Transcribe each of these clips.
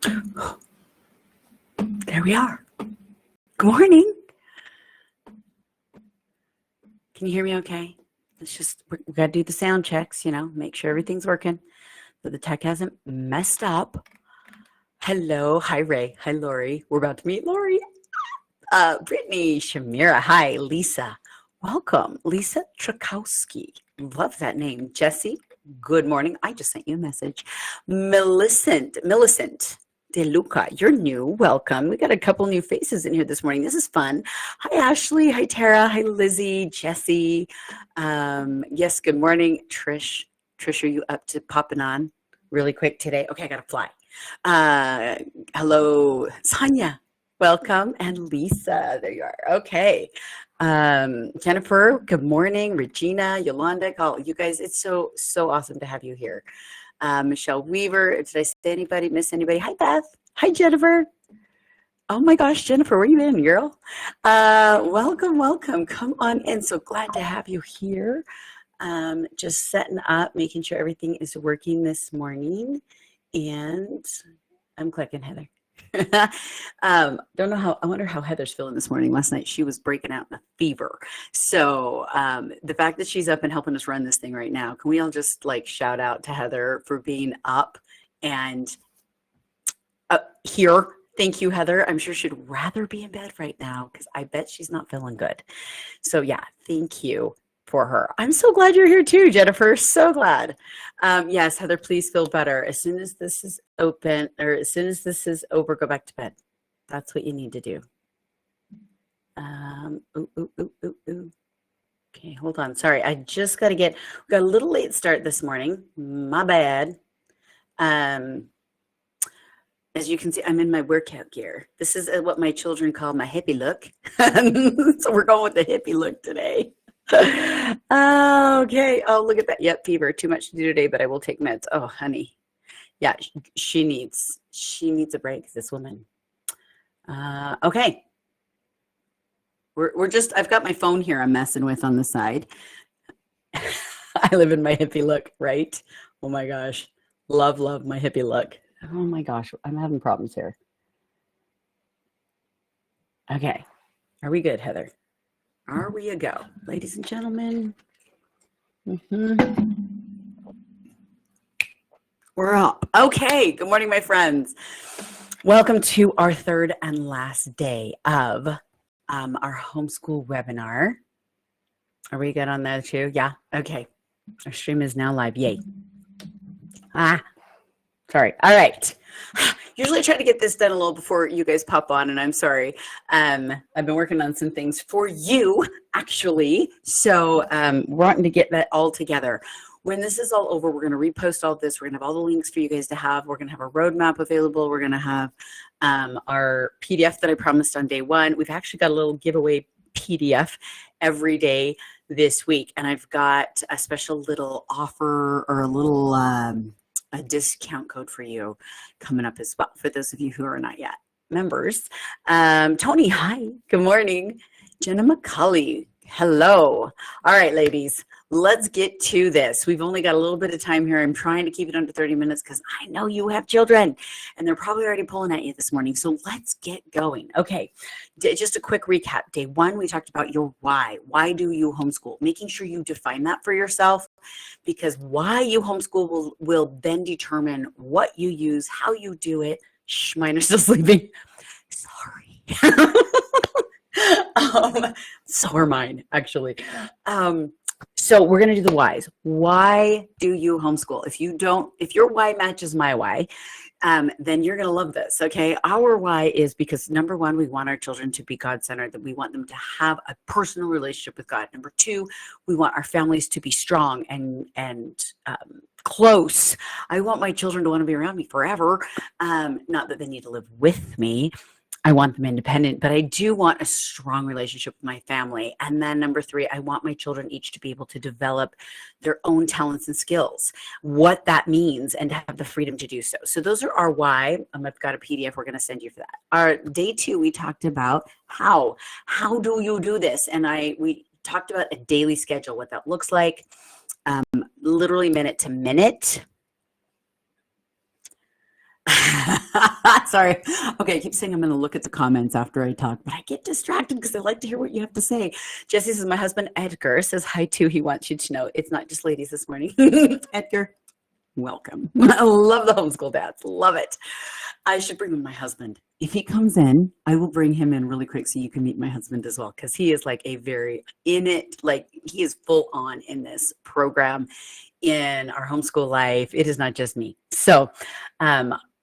There we are. Good morning. Can you hear me okay? It's just, we got to do the sound checks, make sure everything's working, so the tech hasn't messed up. Hello. Hi, Ray. Hi, Lori. We're about to meet Lori. Brittany, Shamira. Hi, Lisa. Welcome. Lisa Trakowski. Love that name. Jesse, good morning. I just sent you a message. Millicent DeLuca, you're new. Welcome. We got a couple new faces in here this morning. This is fun. Hi, Ashley. Hi, Tara. Hi, Lizzie. Jesse. Yes, good morning. Trish, are you up to popping on really quick today? Okay, I got to fly. Hello, Sonia. Welcome. And Lisa. There you are. Okay. Jennifer, good morning. Regina, Yolanda, you guys, it's so awesome to have you here. Michelle Weaver, did I say anybody, miss anybody? Hi, Beth. Hi, Jennifer. Oh my gosh, Jennifer, where you been, girl? Welcome. Come on in. So glad to have you here. Just setting up, making sure everything is working this morning. And I'm clicking Heather. Don't know how, I wonder how Heather's feeling this morning. Last night she was breaking out in a fever. So the fact that she's up and helping us run this thing right now, can we all just shout out to Heather for being up and here? Thank you, Heather. I'm sure she'd rather be in bed right now because I bet she's not feeling good. So yeah, thank you for her. I'm so glad you're here too, Jennifer. So glad. Yes, Heather, please feel better. As soon as this is open, or as soon as this is over, go back to bed. That's what you need to do. Okay, hold on. Sorry, I just got to we got a little late start this morning. My bad. As you can see, I'm in my workout gear. This is what my children call my hippie look. So we're going with the hippie look today. Okay. Oh, look at that. Yep, fever. Too much to do today, but I will take meds. Oh, honey. Yeah, she needs a break, this woman. Okay. I've got my phone here I'm messing with on the side. I live in my hippie look, right? Oh my gosh. Love my hippie look. Oh my gosh, I'm having problems here. Okay. Are we good, Heather? Are we a go? Ladies and gentlemen. We're up. Okay. Good morning, my friends. Welcome to our third and last day of our homeschool webinar. Are we good on that too? Yeah. Okay. Our stream is now live. Yay. Sorry. All right. Usually I try to get this done a little before you guys pop on, and I'm sorry. I've been working on some things for you, actually. So we're wanting to get that all together. When this is all over, we're going to repost all this. We're going to have all the links for you guys to have. We're going to have a roadmap available. We're going to have our PDF that I promised on day one. We've actually got a little giveaway PDF every day this week. And I've got a special little offer or a little a discount code for you coming up as well for those of you who are not yet members. Tony, hi. Good morning. Jenna McCulley, hello. All right, ladies, let's get to this. We've only got a little bit of time here. I'm trying to keep it under 30 minutes because I know you have children and they're probably already pulling at you this morning. So let's get going. Okay, just a quick recap. Day one, we talked about your why. Why do you homeschool? Making sure you define that for yourself, because why you homeschool will then determine what you use, how you do it. Shh, mine are still sleeping. Sorry. So are mine, actually. So we're going to do the whys. Why do you homeschool? If your why matches my why, then you're going to love this. Okay. Our why is because number one, we want our children to be God-centered, that we want them to have a personal relationship with God. Number two, we want our families to be strong and close. I want my children to want to be around me forever. Not that they need to live with me. I want them independent, but I do want a strong relationship with my family. And then number three, I want my children each to be able to develop their own talents and skills, what that means, and to have the freedom to do so. So those are our why. I've got a PDF we're going to send you for that. Our day two, we talked about how do you do this? And we talked about a daily schedule, what that looks like, literally minute to minute. Sorry. Okay, I keep saying I'm going to look at the comments after I talk, but I get distracted because I like to hear what you have to say. Jesse says, my husband Edgar says hi too. He wants you to know it's not just ladies this morning. Edgar, welcome. I love the homeschool dads. Love it. I should bring my husband. If he comes in, I will bring him in really quick so you can meet my husband as well, because he is like a very in it, like he is full on in this program in our homeschool life. It is not just me. So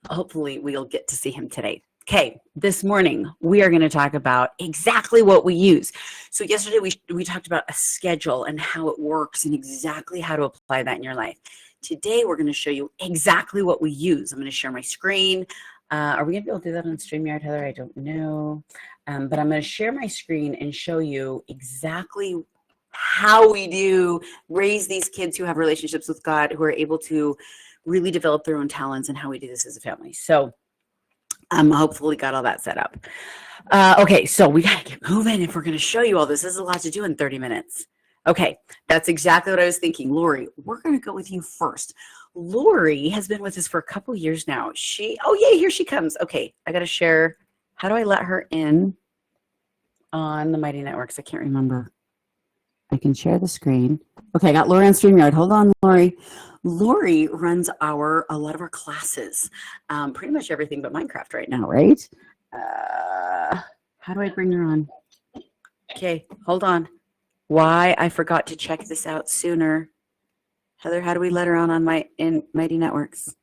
hopefully we'll get to see him today. Okay, this morning we are going to talk about exactly what we use. So yesterday we talked about a schedule and how it works and exactly how to apply that in your life. Today we're going to show you exactly what we use. I'm going to share my screen. Are we going to be able to do that on StreamYard, Heather? I don't know. But I'm going to share my screen and show you exactly how we do raise these kids who have relationships with God, who are able to really develop their own talents, and how we do this as a family. So hopefully got all that set up. Okay, so we got to get moving if we're going to show you all this. There's a lot to do in 30 minutes. Okay, that's exactly what I was thinking. Lori, we're going to go with you first. Lori has been with us for a couple years now. Oh yeah, here she comes. Okay, I got to share. How do I let her in on the Mighty Networks? I can't remember. I can share the screen. Okay, I got Lori on StreamYard. Hold on, Lori. Lori runs a lot of our classes, pretty much everything but Minecraft right now, right? How do I bring her on? Okay, hold on. Why I forgot to check this out sooner. Heather, how do we let her on Mighty Networks?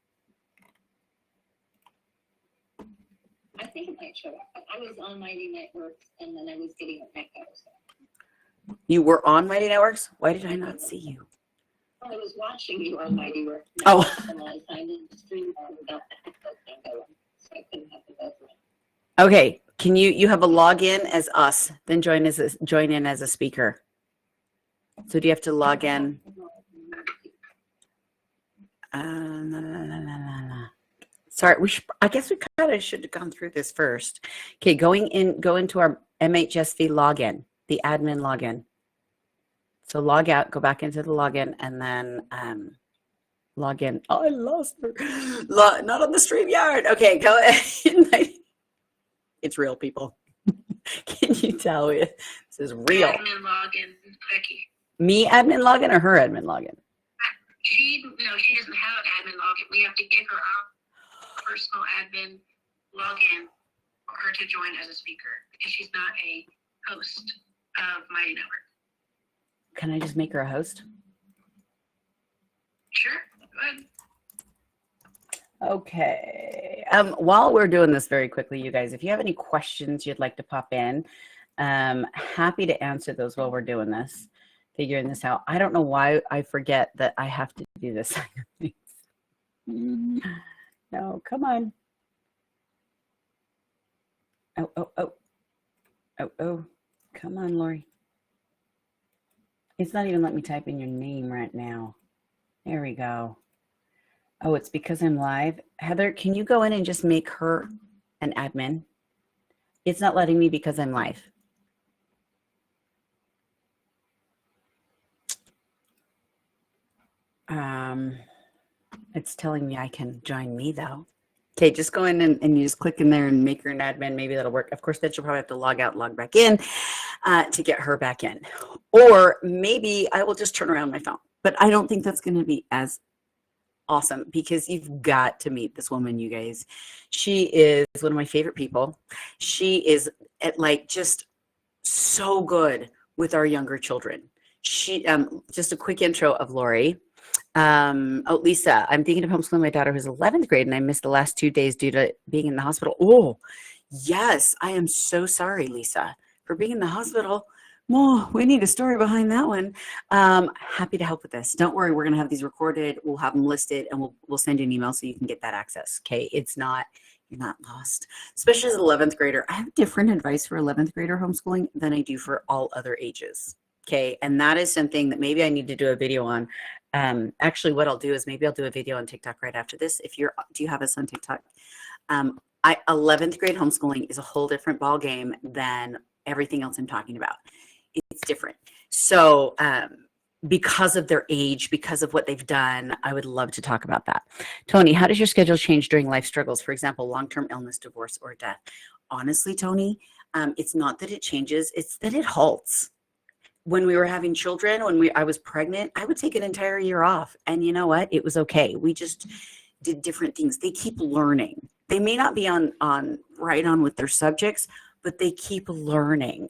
I think it might show up. I was on Mighty Networks and then I was getting a echo. So. You were on Mighty Networks? Why did I not see you? I was watching you on Mighty Networks. Oh. And I signed in to stream without the echo thing going, so I couldn't have the buzzer. Okay, can you have a login as us, then join in as a speaker? So do you have to log in? Sorry, I guess we kind of should have gone through this first. Okay, go into our MHSV login, the admin login. So log out, go back into the login, and then log in. Oh, I lost her. Not on the StreamYard. Okay, go ahead. It's real, people. Can you tell me? This is real. Admin login, Becky. Me admin login or her admin login? She doesn't have an admin login. We have to give her our personal admin login for her to join as a speaker because she's not a host of Mighty Network. Can I just make her a host? Sure, go ahead. Okay. While we're doing this very quickly, you guys, if you have any questions you'd like to pop in, happy to answer those while we're doing this, figuring this out. I don't know why I forget that I have to do this. No, come on. Oh. Come on, Lori. It's not even letting me type in your name right now. There we go. Oh, it's because I'm live. Heather, can you go in and just make her an admin? It's not letting me because I'm live. It's telling me I can join me though. Okay, just go in and you just click in there and make her an admin. Maybe that'll work. Of course, then she'll probably have to log out, log back in to get her back in. Or maybe I will just turn around my phone. But I don't think that's going to be as awesome because you've got to meet this woman, you guys. She is one of my favorite people. She is just so good with our younger children. She just a quick intro of Lori. Lisa, I'm thinking of homeschooling my daughter who's 11th grade and I missed the last 2 days due to being in the hospital. Oh, yes. I am so sorry, Lisa, for being in the hospital. Oh, we need a story behind that one. Happy to help with this. Don't worry. We're going to have these recorded. We'll have them listed and we'll send you an email so you can get that access. Okay. You're not lost, especially as an 11th grader. I have different advice for 11th grader homeschooling than I do for all other ages. Okay. And that is something that maybe I need to do a video on. Actually, what I'll do is maybe I'll do a video on TikTok right after this. Do you have us on TikTok? 11th grade homeschooling is a whole different ball game than everything else I'm talking about. It's different. So because of their age, because of what they've done. I would love to talk about that. Tony, how does your schedule change during life struggles? For example, long-term illness, divorce, or death. Honestly, Tony, it's not that it changes, it's that it halts. When we were having children, I was pregnant, I would take an entire year off. And you know what? It was okay. We just did different things. They keep learning. They may not be right on with their subjects, but they keep learning.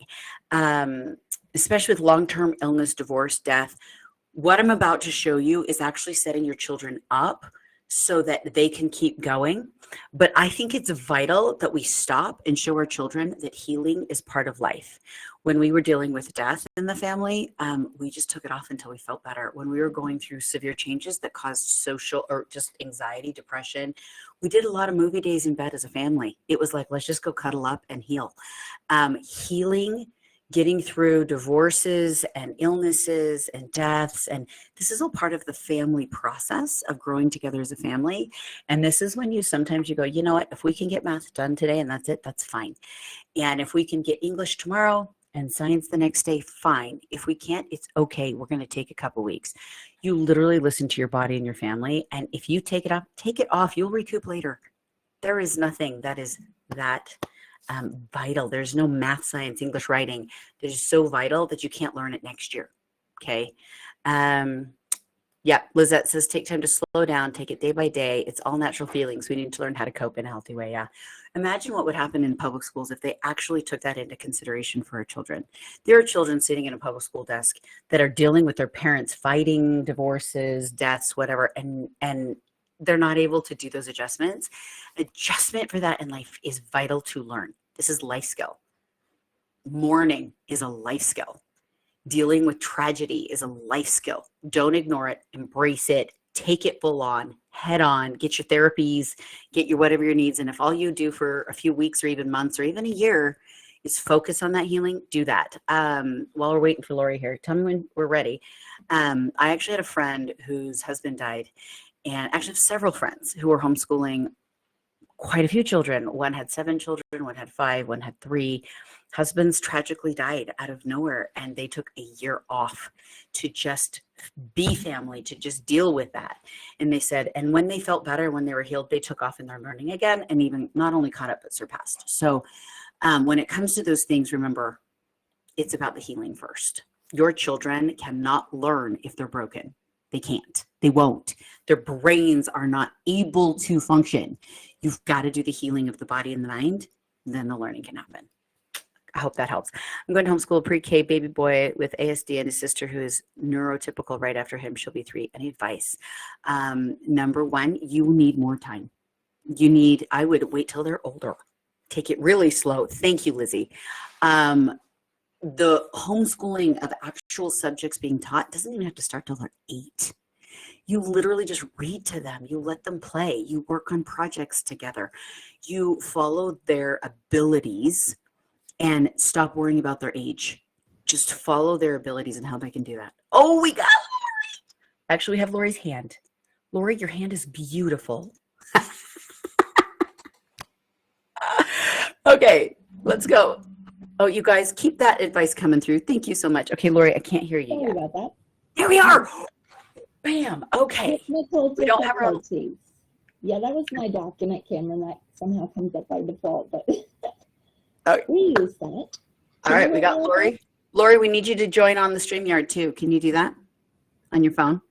Especially with long-term illness, divorce, death. What I'm about to show you is actually setting your children up so that they can keep going. But I think it's vital that we stop and show our children that healing is part of life. When we were dealing with death in the family, we just took it off until we felt better. When we were going through severe changes that caused social or just anxiety, depression, we did a lot of movie days in bed as a family. It was like, let's just go cuddle up and heal. Healing, getting through divorces and illnesses and deaths. And this is all part of the family process of growing together as a family. And this is when sometimes you go, you know what, if we can get math done today and that's it, that's fine. And if we can get English tomorrow and science the next day, fine. If we can't, it's okay. We're going to take a couple weeks. You literally listen to your body and your family. And if you take it off, you'll recoup later. There is nothing that is that vital. There's no math, science, English, writing that is so vital that you can't learn it next year. Okay. Yeah. Lizette says, take time to slow down, take it day by day. It's all natural feelings. We need to learn how to cope in a healthy way. Yeah. Imagine what would happen in public schools if they actually took that into consideration for our children. There are children sitting in a public school desk that are dealing with their parents fighting divorces, deaths, whatever, and they're not able to do those adjustments. Adjustment for that in life is vital to learn. This is life skill. Mourning is a life skill. Dealing with tragedy is a life skill. Don't ignore it. Embrace it. Take it full on, head on, get your therapies, get your whatever your needs. And if all you do for a few weeks or even months or even a year is focus on that healing, do that. While we're waiting for Lori here, tell me when we're ready. I actually had a friend whose husband died, and actually have several friends who were homeschooling quite a few children. One had 7 children, one had 5, one had 3. Husbands tragically died out of nowhere, and they took a year off to just be family, to just deal with that. And they said, and when they felt better, when they were healed, they took off in their learning again, and even not only caught up, but surpassed. So when it comes to those things, remember, it's about the healing first. Your children cannot learn if they're broken. They can't. They won't. Their brains are not able to function. You've got to do the healing of the body and the mind, then the learning can happen. I hope that helps. I'm going to homeschool a pre-K baby boy with ASD and a sister who is neurotypical right after him. She'll be 3. Any advice? Number 1, you need more time. I would wait till they're older. Take it really slow. Thank you, Lizzie. The homeschooling of actual subjects being taught doesn't even have to start till they're 8. You literally just read to them. You let them play. You work on projects together. You follow their abilities and stop worrying about their age. Just follow their abilities and how they can do that. Oh, we got Lori. Actually, we have Lori's hand. Lori, your hand is beautiful. Okay, let's go. Oh, you guys, keep that advice coming through. Thank you so much. Okay, Lori, I can't hear you Sorry yet. about that. There we are. Bam. Okay. We don't have our own. Yeah, that was my document, Cameron. That somehow comes up by default, but Okay. we use that. All right, we got Lori. Lori, we need you to join on the StreamYard too. Can you do that on your phone?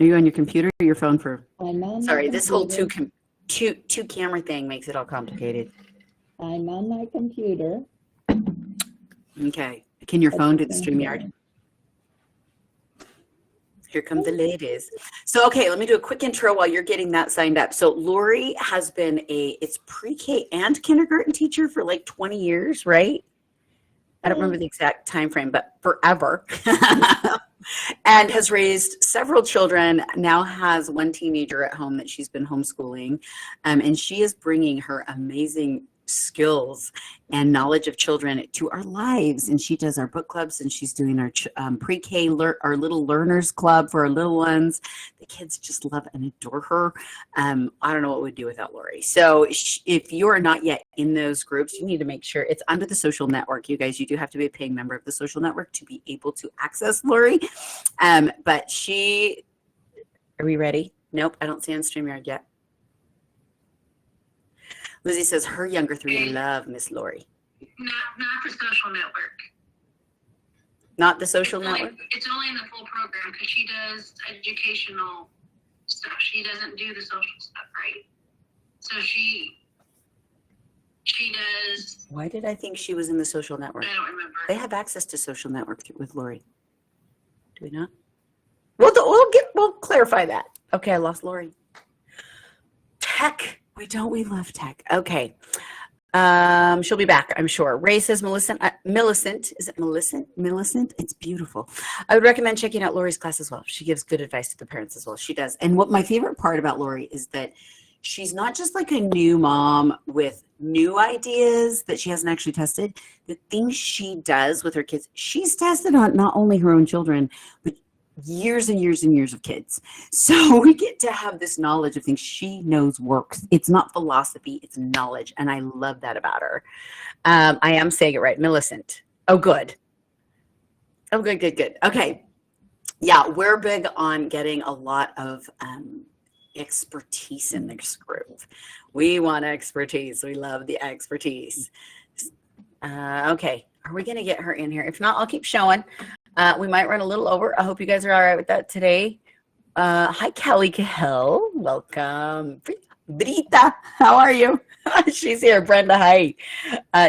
Are you on your computer or your phone for? I'm on Sorry, my this whole computer. two camera thing makes it all complicated. I'm on my computer. Okay. Can your phone do the StreamYard? Here come the ladies. So, okay, let me do a quick intro while you're getting that signed up. So Lori has been it's pre-K and kindergarten teacher for like 20 years, right? I don't remember the exact time frame, but forever. And has raised several children, now has 1 teenager at home that she's been homeschooling. And she is bringing her amazing skills and knowledge of children to our lives. And she does our book clubs, and she's doing our pre-K, our little learners club for our little ones. The kids just love and adore her. I don't know what we'd do without Lori. So if you're not yet in those groups, you need to make sure it's under the social network. You guys, you do have to be a paying member of the social network to be able to access Lori. But are we ready? Nope, I don't see on StreamYard yet. Lizzie says her younger three love Miss Lori. Not the social network. Not the social network? It's only in the full program because she does educational stuff. She doesn't do the social stuff, right? So she does. Why did I think she was in the social network? I don't remember. They have access to social network with Lori. Do we not? We'll clarify that. Okay, I lost Lori. Tech. We love tech. Okay. She'll be back, I'm sure. Ray says Millicent. Is it Millicent? Millicent? It's beautiful. I would recommend checking out Lori's class as well. She gives good advice to the parents as well. She does. And what my favorite part about Lori is that she's not just like a new mom with new ideas that she hasn't actually tested. The things she does with her kids, she's tested on not only her own children, but years and years and years of kids. So we get to have this knowledge of things she knows works. It's not philosophy, it's knowledge. And I love that about her. I am saying it right. Millicent. Oh, good. Oh, good. Okay. Yeah, we're big on getting a lot of expertise in this group. We want expertise. We love the expertise. Okay. Are we going to get her in here? If not, I'll keep showing. We might run a little over. I hope you guys are all right with that today. Hi, Kelly Cahill. Welcome. Brita, how are you? She's here. Brenda, hi.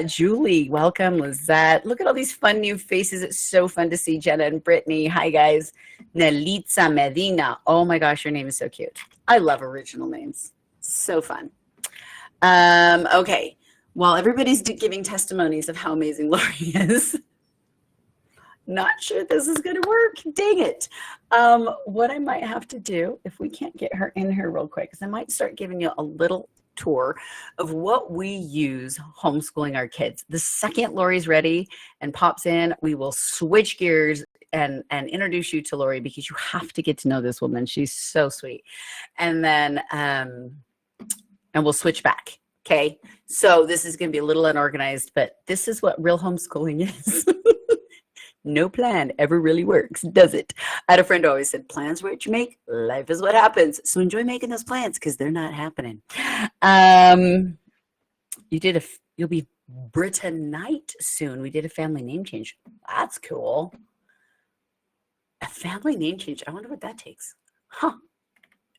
Julie, welcome. Lizette. Look at all these fun new faces. It's so fun to see Jenna and Brittany. Hi, guys. Nelitza Medina. Oh, my gosh, your name is so cute. I love original names. So fun. Okay. While everybody's giving testimonies of how amazing Lori is, not sure this is going to work. Dang it. What I might have to do, if we can't get her in here real quick, is I might start giving you a little tour of what we use homeschooling our kids. The second Lori's ready and pops in, we will switch gears and introduce you to Lori, because you have to get to know this woman. She's so sweet. And then, and we'll switch back. Okay. So this is going to be a little unorganized, but this is what real homeschooling is. No plan ever really works, does it? I had a friend who always said, plans what you make, life is what happens. So enjoy making those plans, because they're not happening. You'll be Britanite soon. We did a family name change. That's cool. A family name change. I wonder what that takes. Huh.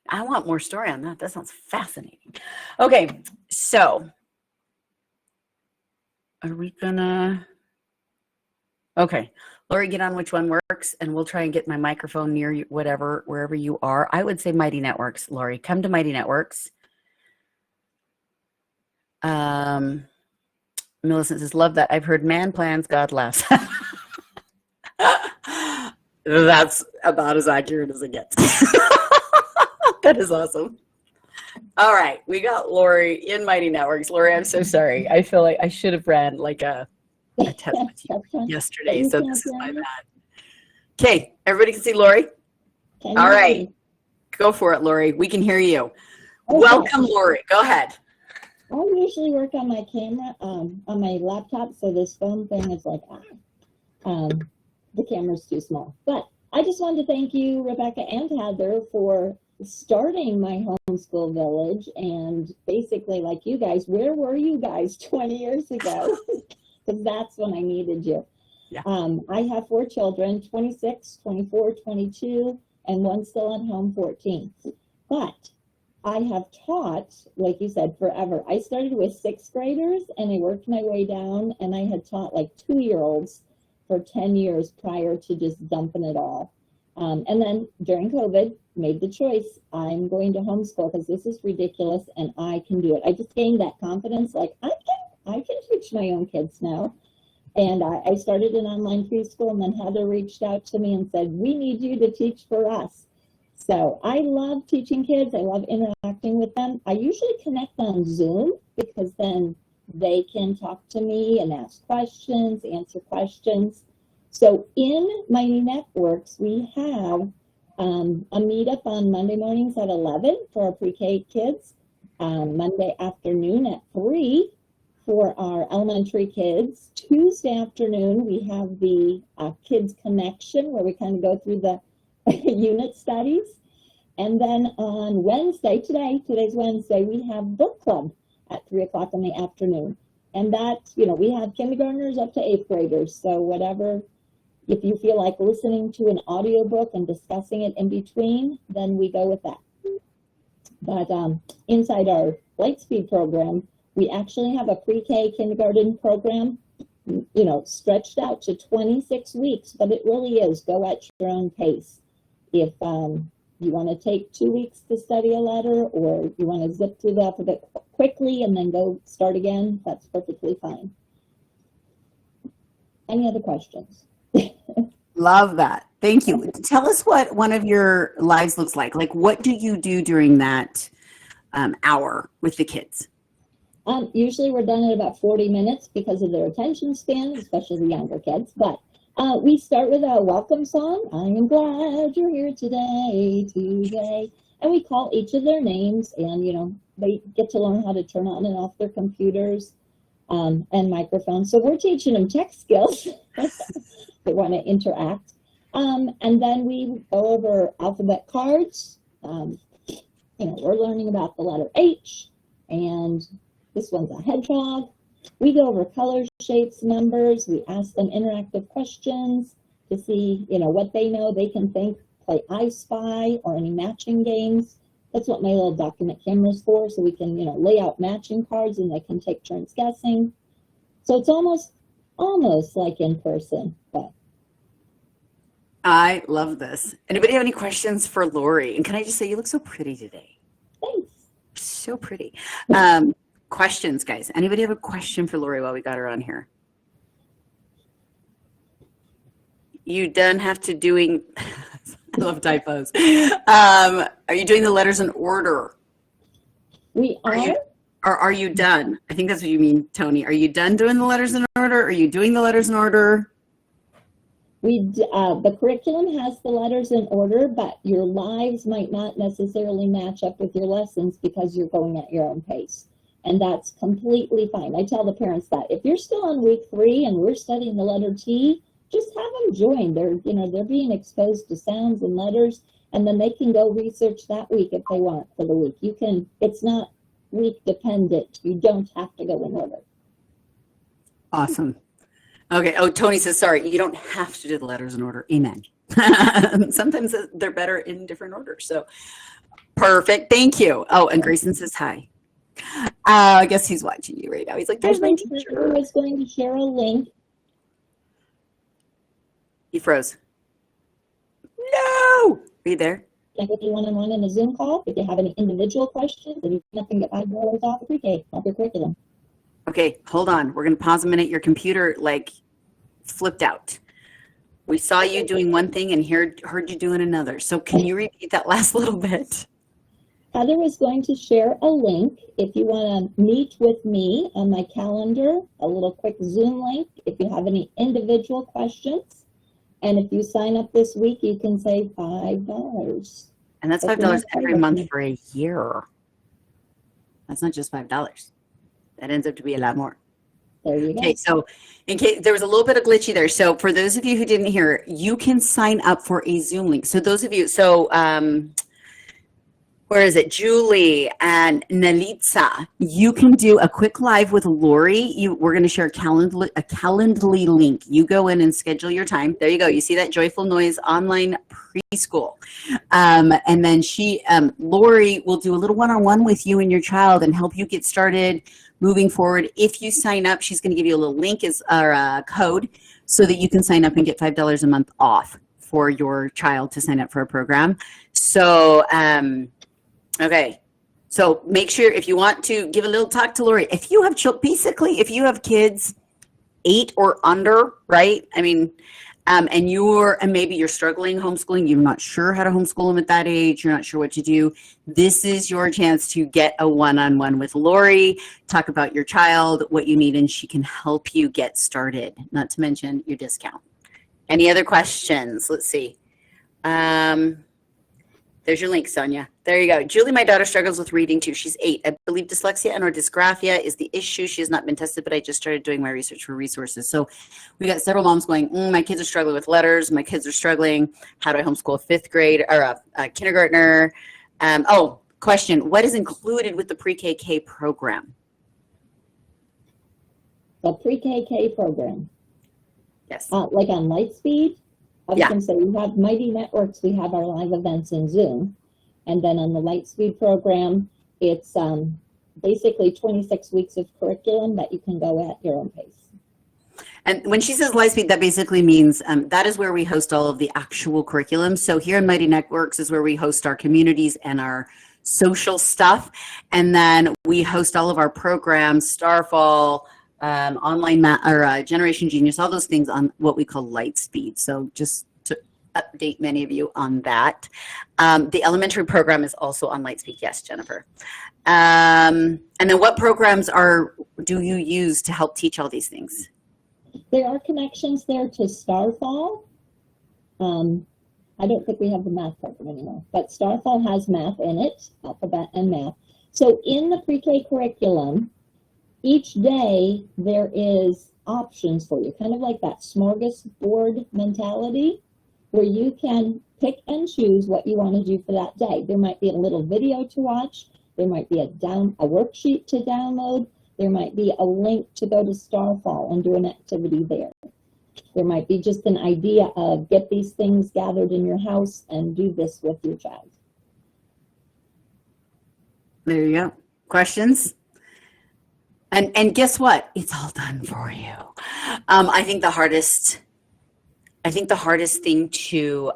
I want more story on that. That sounds fascinating. Okay, so are we gonna... Okay, Lori, get on which one works, and we'll try and get my microphone near you, wherever you are. I would say Mighty Networks, Lori. Come to Mighty Networks. Millicent says, love that. I've heard man plans, God laughs. That's about as accurate as it gets. That is awesome. All right, we got Lori in Mighty Networks. Lori, I'm so sorry. I feel like I should have ran like a test with you yesterday, so this is my bad. Okay, everybody can see Lori? All right, go for it, Lori. We can hear you. Okay. Welcome, Lori. Go ahead. I usually work on my camera, on my laptop, so this phone thing is like, the camera's too small. But I just wanted to thank you, Rebecca and Heather, for starting My Homeschool Village. And basically, like you guys, where were you guys 20 years ago? Because that's when I needed you. Yeah. I have 4 children, 26, 24, 22, and one still at home, 14. But I have taught, like you said, forever. I started with 6th graders, and I worked my way down, and I had taught like 2-year-olds for 10 years prior to just dumping it all. And then during COVID, made the choice, I'm going to homeschool because this is ridiculous and I can do it. I just gained that confidence, like I can teach my own kids now. And I started an online preschool, and then Heather reached out to me and said, we need you to teach for us. So I love teaching kids. I love interacting with them. I usually connect on Zoom because then they can talk to me and ask questions, answer questions. So in my networks, we have a meetup on Monday mornings at 11 for our pre-K kids, Monday afternoon at 3 for our elementary kids. Tuesday afternoon, we have the Kids Connection, where we kind of go through the unit studies. And then on Wednesday, today's Wednesday, we have book club at 3 o'clock in the afternoon. And that, you know, we have kindergartners up to 8th graders. So whatever, if you feel like listening to an audiobook and discussing it in between, then we go with that. But inside our Lightspeed program, we actually have a pre-K kindergarten program, you know, stretched out to 26 weeks, but it really is go at your own pace. If you want to take 2 weeks to study a letter, or you want to zip through the alphabet quickly and then go start again, that's perfectly fine. Any other questions? Love that. Thank you. Tell us what one of your lives looks like. Like, what do you do during that hour with the kids? Usually we're done in about 40 minutes because of their attention span, especially the younger kids. But we start with a welcome song. I am glad you're here today. And we call each of their names, and, you know, they get to learn how to turn on and off their computers and microphones. So we're teaching them tech skills. They want to interact. And then we go over alphabet cards. You know, we're learning about the letter H, and this one's a hedgehog. We go over colors, shapes, numbers. We ask them interactive questions to see, you know, what they know. They can think, play I Spy or any matching games. That's what my little document camera is for, so we can, you know, lay out matching cards and they can take turns guessing. So it's almost like in person. But I love this. Anybody have any questions for Lori? And can I just say, you look so pretty today. thanks. So pretty. Questions, guys. Anybody have a question for Lori while we got her on here? You done have to doing, I love typos. Are you doing the letters in order? We are. Or are you done? I think that's what you mean, Tony. Are you done doing the letters in order? Are you doing the letters in order? The curriculum has the letters in order, but your lives might not necessarily match up with your lessons because you're going at your own pace. And that's completely fine. I tell the parents that if you're still on week 3 and we're studying the letter T, just have them join. They're being exposed to sounds and letters, and then they can go research that week if they want for the week. It's not week dependent. You don't have to go in order. Awesome. Okay. Oh, Tony says, sorry, you don't have to do the letters in order. Amen. Sometimes they're better in different orders. So perfect. Thank you. Oh, and Grayson says hi. I guess he's watching you right now. He's like, there's my teacher. I was going to share a link. He froze. No. Are you there? Like with you one-on-one in a Zoom call, if you have any individual questions, and you can get $5 off the pre-K, off your curriculum. Okay, hold on. We're going to pause a minute. Your computer like flipped out. We saw you doing one thing and heard you doing another. So can you repeat that last little bit? Heather is going to share a link if you want to meet with me on my calendar, a little quick Zoom link if you have any individual questions. And if you sign up this week, you can save $5. And that's $5 every month for a year. That's not just $5. That ends up to be a lot more. There you go. Okay, so in case there was a little bit of glitchy there. So for those of you who didn't hear, you can sign up for a Zoom link. So those of you, where is it? Julie and Nalitza, you can do a quick live with Lori. We're going to share a Calendly link. You go in and schedule your time. There you go. You see that joyful noise online preschool. And then Lori will do a little one-on-one with you and your child and help you get started moving forward. If you sign up, she's going to give you a little link or a code so that you can sign up and get $5 a month off for your child to sign up for a program. So, okay, so make sure if you want to give a little talk to Lori, if you have if you have kids 8 or under, right? I mean, and maybe you're struggling homeschooling, you're not sure how to homeschool them at that age, you're not sure what to do, this is your chance to get a one-on-one with Lori, talk about your child, what you need, and she can help you get started, not to mention your discount. Any other questions? Let's see. There's your link, Sonia. There you go. Julie, my daughter struggles with reading too. She's 8. I believe dyslexia and or dysgraphia is the issue. She has not been tested, but I just started doing my research for resources. So we got several moms going, my kids are struggling with letters. My kids are struggling. How do I homeschool a 5th grade or a kindergartner? Question. What is included with the pre-KK program? The pre-KK program. Yes. Like on Lightspeed? I was going to say, we have Mighty Networks, we have our live events in Zoom. And then on the Lightspeed program, it's basically 26 weeks of curriculum that you can go at your own pace. And when she says Lightspeed, that basically means that is where we host all of the actual curriculum. So here in Mighty Networks is where we host our communities and our social stuff. And then we host all of our programs, Starfall, online Generation Genius, all those things on what we call Lightspeed. So just to update many of you on that. The elementary program is also on Lightspeed. Yes, Jennifer. And then what programs do you use to help teach all these things? There are connections there to Starfall. I don't think we have the math program anymore, but Starfall has math in it, alphabet and math. So in the pre-K curriculum, each day there is options for you, kind of like that smorgasbord mentality, where you can pick and choose what you want to do for that day. There might be a little video to watch. There might be a worksheet to download. There might be a link to go to Starfall and do an activity there. There might be just an idea of get these things gathered in your house and do this with your child. There you go. Questions? And guess what? It's all done for you. I think the hardest thing to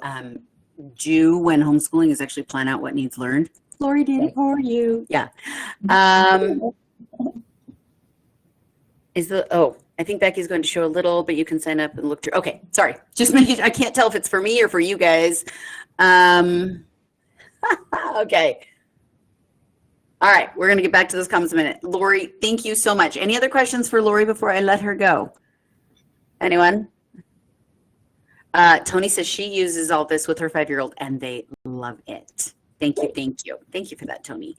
do when homeschooling is actually plan out what needs learned. Lori did it for you. Yeah. I think Becky's going to show a little, but you can sign up and look through. Okay, sorry. Just making I can't tell if it's for me or for you guys. Okay. All right, we're going to get back to those comments in a minute. Lori, thank you so much. Any other questions for Lori before I let her go? Anyone? Tony says she uses all this with her 5-year-old and they love it. Thank you, thank you. Thank you for that, Tony.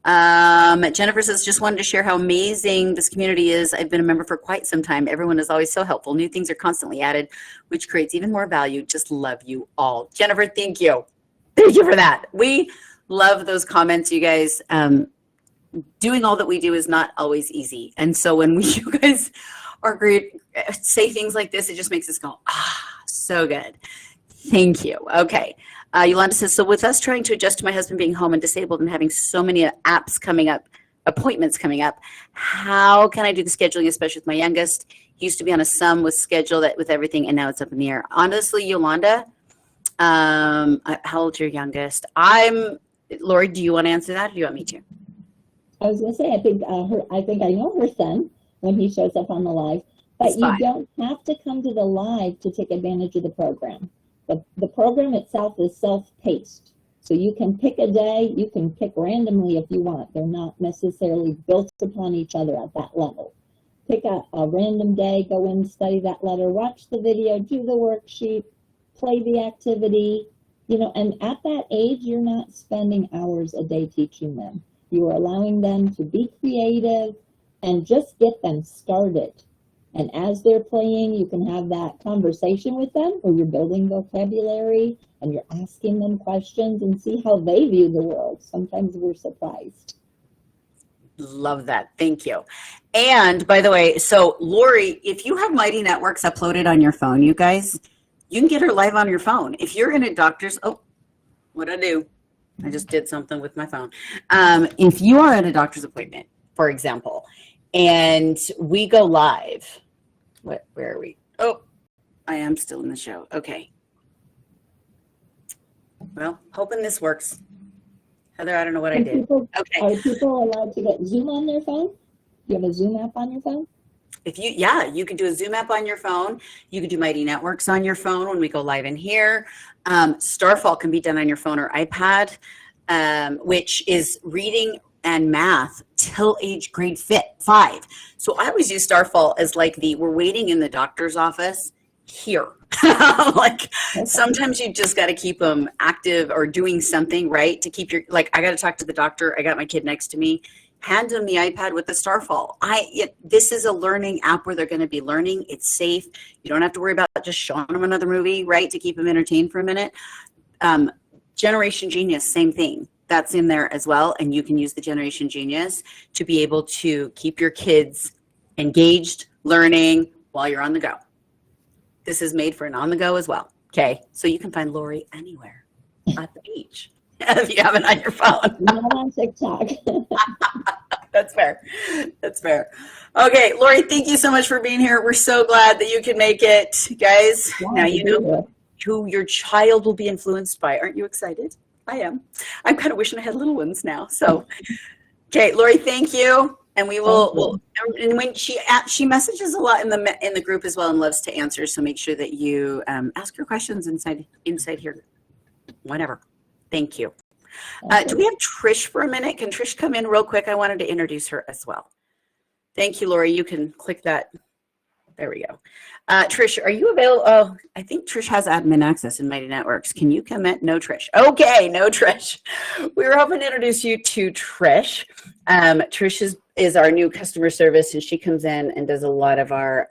Jennifer says, just wanted to share how amazing this community is. I've been a member for quite some time. Everyone is always so helpful. New things are constantly added, which creates even more value. Just love you all. Jennifer, thank you. Thank you for that. We love those comments, you guys. Doing all that we do is not always easy. And so when you guys are great, say things like this, it just makes us go, so good. Thank you. Okay. Yolanda says, so with us trying to adjust to my husband being home and disabled and having so many apps coming up, appointments coming up, how can I do the scheduling, especially with my youngest? He used to be on a sum with schedule that with everything, and now it's up in the air. Honestly, Yolanda, how old's your youngest? Lori, do you want to answer that or do you want me to? I was going to say, I think I know her son when he shows up on the live, but you don't have to come to the live to take advantage of the program. The program itself is self-paced. So you can pick a day, you can pick randomly if you want. They're not necessarily built upon each other at that level. Pick a random day, go in, study that letter, watch the video, do the worksheet, play the activity, and at that age, you're not spending hours a day teaching them. You are allowing them to be creative and just get them started. And as they're playing, you can have that conversation with them where you're building vocabulary and you're asking them questions and see how they view the world. Sometimes we're surprised. Love that. Thank you. And by the way, so Lori, if you have Mighty Networks uploaded on your phone, you guys, you can get her live on your phone. If you're in a doctor's, what'd I do? I just did something with my phone. If you are at a doctor's appointment, for example, and we go live, where are we? Oh, I am still in the show. Okay. Well, hoping this works. Heather, I don't know what I did. Okay. Are people allowed to get Zoom on their phone? Do you have a Zoom app on your phone? You can do a Zoom app on your phone. You can do Mighty Networks on your phone when we go live in here. Starfall can be done on your phone or iPad, which is reading and math till age grade 5. So I always use Starfall as like we're waiting in the doctor's office here. Like sometimes you just got to keep them active or doing something, right? To keep I got to talk to the doctor. I got my kid next to me. Hand them the iPad with the Starfall. This is a learning app where they're going to be learning. It's safe. You don't have to worry about just showing them another movie, right? To keep them entertained for a minute. Generation Genius, same thing. That's in there as well. And you can use the Generation Genius to be able to keep your kids engaged, learning while you're on the go. This is made for an on the go as well. Okay. So you can find Lori anywhere at the beach if you have it on your phone. Not on TikTok. That's fair. That's fair. Okay, Lori, thank you so much for being here. We're so glad that you can make it, guys. Yeah, now you know who your child will be influenced by. Aren't you excited? I am. I'm kind of wishing I had little ones now. So, okay, Lori, thank you. And we will. And when she messages a lot in the group as well and loves to answer. So make sure that you ask your questions inside here. Whatever. Thank you. Do we have Trish for a minute? Can Trish come in real quick? I wanted to introduce her as well. Thank you, Lori. You can click that. There we go. Trish, are you available? Oh, I think Trish has admin access in Mighty Networks. Can you come in? No, Trish. Okay, no, Trish. We were hoping to introduce you to Trish. Trish is our new customer service, and she comes in and does a lot of our,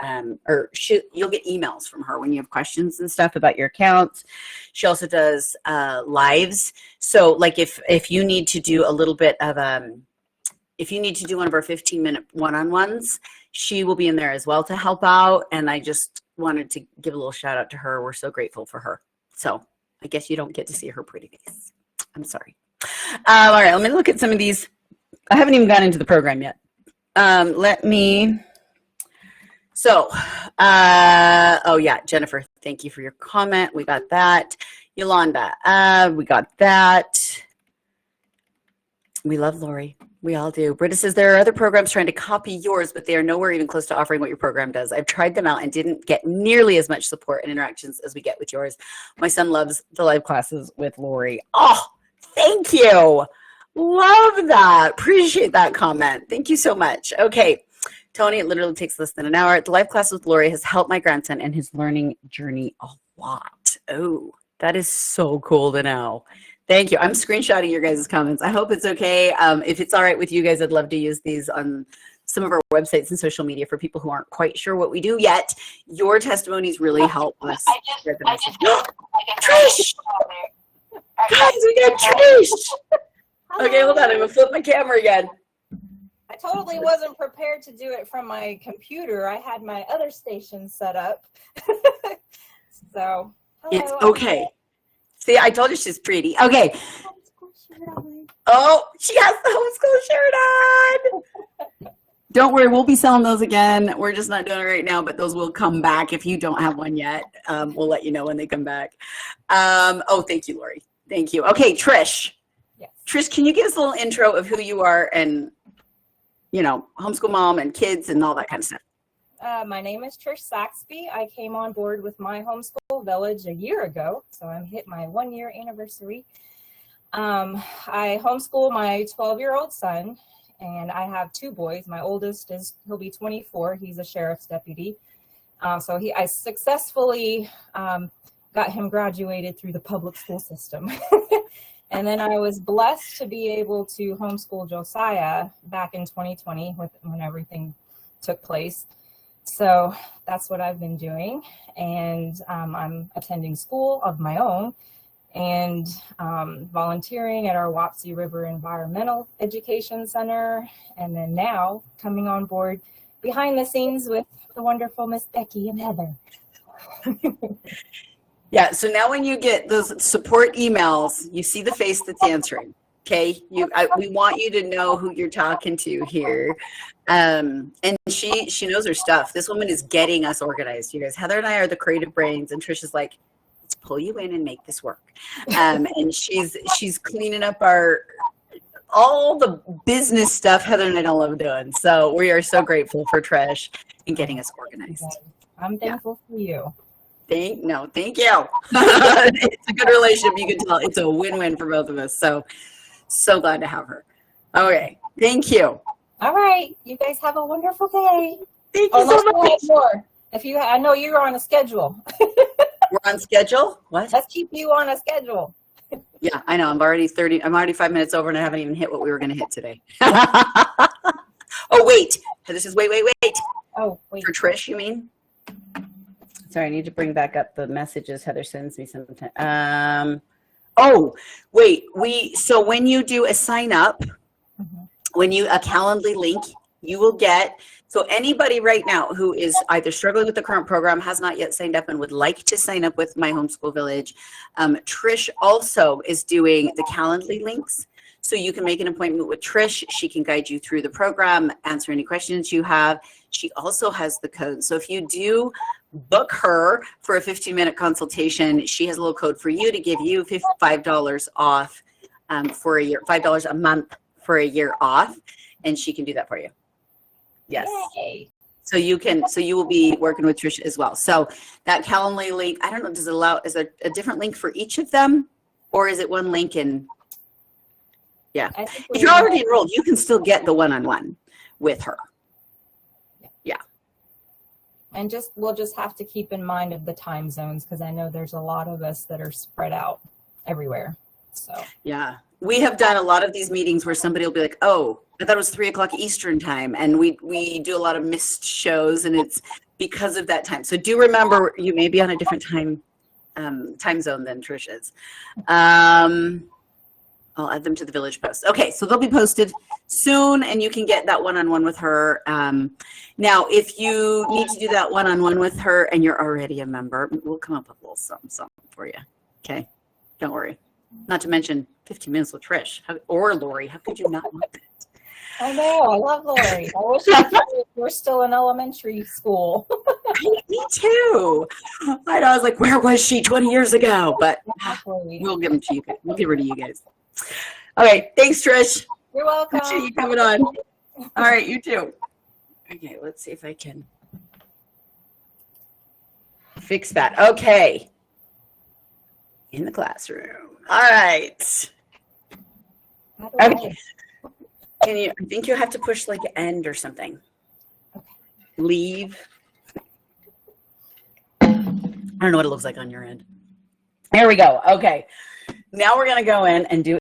you'll get emails from her when you have questions and stuff about your accounts. She also does lives. So like if you need to do a little bit of, if you need to do one of our 15-minute one-on-ones, she will be in there as well to help out. And I just wanted to give a little shout out to her. We're so grateful for her. So I guess you don't get to see her pretty face. I'm sorry. All right, let me look at some of these. I haven't even gotten into the program yet. Oh yeah, Jennifer, thank you for your comment. We got that. Yolanda, we got that. We love Lori. We all do. Britta says there are other programs trying to copy yours, but they are nowhere even close to offering what your program does. I've tried them out and didn't get nearly as much support and interactions as we get with yours. My son loves the live classes with Lori. Oh, thank you. Love that. Appreciate that comment. Thank you so much. Okay. Tony, it literally takes less than an hour. The live class with Lori has helped my grandson and his learning journey a lot. Oh, that is so cool to know. Thank you. I'm screenshotting your guys' comments. I hope it's okay. If it's all right with you guys, I'd love to use these on some of our websites and social media for people who aren't quite sure what we do yet. Your testimonies really help us. Trish! Guys, we got Trish! Okay, hold on. I'm going to flip my camera again. I totally wasn't prepared to do it from my computer. I had my other station set up. So, hello. It's okay. See, I told you she's pretty. Okay. Oh, she has the homeschool shirt on. Don't worry, we'll be selling those again. We're just not doing it right now, but those will come back. If you don't have one yet, we'll let you know when they come back. Oh, thank you, Lori. Thank you. Okay, Trish. Yes. Trish, can you give us a little intro of who you are and, you know, homeschool mom and kids and all that kind of stuff? My name is Trish Saxby. I came on board with My Homeschool Village a year ago, so I'm hit my 1-year anniversary. I homeschool my 12-year-old son, and I have 2 boys. My oldest he'll be 24. He's a sheriff's deputy. So I successfully got him graduated through the public school system. And then I was blessed to be able to homeschool Josiah back in 2020 when everything took place. So that's what I've been doing. And I'm attending school of my own and volunteering at our Wapsie River Environmental Education Center. And then now coming on board behind the scenes with the wonderful Miss Becky and Heather. Yeah, so now when you get those support emails, you see the face that's answering, okay? We want you to know who you're talking to here. And she knows her stuff. This woman is getting us organized, you guys. Heather and I are the creative brains, and Trish is like, let's pull you in and make this work. And she's cleaning up our all the business stuff Heather and I don't love doing. So we are so grateful for Trish and getting us organized. I'm thankful for you. Thank you. It's a good relationship. You can tell it's a win-win for both of us. So glad to have her. Okay. Thank you. All right. You guys have a wonderful day. Thank you so much. More. I know you're on a schedule. We're on schedule? What? Let's keep you on a schedule. Yeah, I know. I'm already 5 minutes over and I haven't even hit what we were going to hit today. Oh, wait. This is wait. Oh, wait. For Trish, you mean? Sorry, I need to bring back up the messages Heather sends me sometimes. Oh, wait. So when you do a sign up, when you a Calendly link, you will get, so anybody right now who is either struggling with the current program, has not yet signed up and would like to sign up with My Homeschool Village, Trish also is doing the Calendly links. So you can make an appointment with Trish. She can guide you through the program, answer any questions you have. She also has the code. So if you do book her for a 15-minute consultation, she has a little code for you to give you $5 off for a year, $5 a month for a year off, and she can do that for you. Yes. Yay. So you will be working with Trish as well. So that Calendly link, I don't know, is there a different link for each of them, or is it one link in? Yeah. If you're already enrolled, you can still get the one-on-one with her. Yeah. And we'll just have to keep in mind of the time zones, because I know there's a lot of us that are spread out everywhere. So yeah, we have done a lot of these meetings where somebody will be like, "Oh, I thought it was 3:00 Eastern time," and we do a lot of missed shows, and it's because of that time. So do remember, you may be on a different time zone than Trish is. I'll add them to the Village post. Okay, so they'll be posted soon, and you can get that one-on-one with her. Now, if you need to do that one-on-one with her and you're already a member, we'll come up with a little something for you. Okay, don't worry. Not to mention 15 minutes with Trish or Lori. How could you not want that? I know. I love Lori. I wish we're still in elementary school. Me too. I know. I was like, where was she 20 years ago? But we'll give them to you guys. We'll give her to you guys. Okay. Thanks, Trish. You're welcome. Appreciate you coming on. All right. You too. Okay. Let's see if I can fix that. Okay. In the classroom. All right. Okay. I think you have to push like end or something. Okay. Leave. I don't know what it looks like on your end. There we go. Okay. Now we're going to go in and do